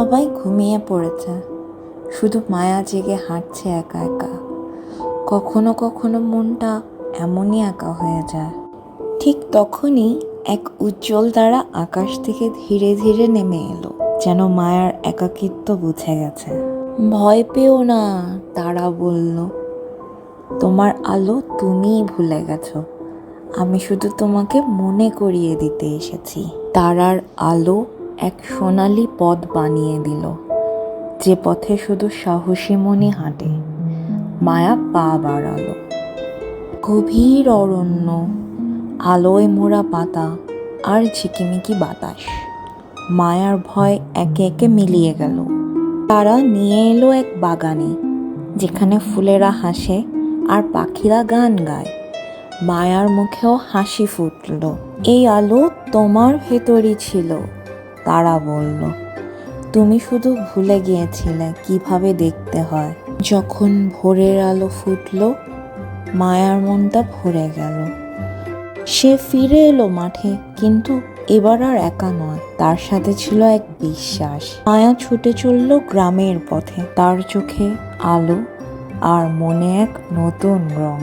সবাই ঘুমিয়ে পড়েছে, শুধু মায়া জেগে হাঁটছে একা একা। কখনো কখনো মনটা এমনই একা হয়ে যায়। ঠিক তখনই এক উজ্জ্বল তারা আকাশ থেকে ধীরে ধীরে নেমে এলো, যেন মায়ার একাকিত্ব বুঝে গেছে। ভয় পেও না, তারা বলল, তোমার আলো তুমিই ভুলে গেছো, আমি শুধু তোমাকে মনে করিয়ে দিতে এসেছি। তারার আলো এক সোনালি পথ বানিয়ে দিল, যে পথে শুধু সাহসী মনই হাঁটে। মায়া পা বাড়ালো। গভীর অরণ্য, আলোয় মোড়া পাতা আর ঝিকিমিকি বাতাস। মায়ার ভয় একে একে মিলিয়ে গেল। তারা নিয়ে এলো এক বাগানে, যেখানে ফুলেরা হাসে আর পাখিরা গান গায়। মায়ার মুখেও হাসি ফুটল। এই আলো তোমার ভেতরই ছিল, তারা বলল। তুমি শুধু ভুলে গিয়েছিলে কিভাবে দেখতে হয়। যখন ভোরের আলো ফুটল, মায়ার মনটা ভরে গেল। সে ফিরে এলো মাঠে, কিন্তু এবার আর একা নয়, তার সাথে ছিল এক বিশ্বাস। মায়া ছুটে চলল গ্রামের পথে, তার চোখে আলো আর মনে এক নতুন রং।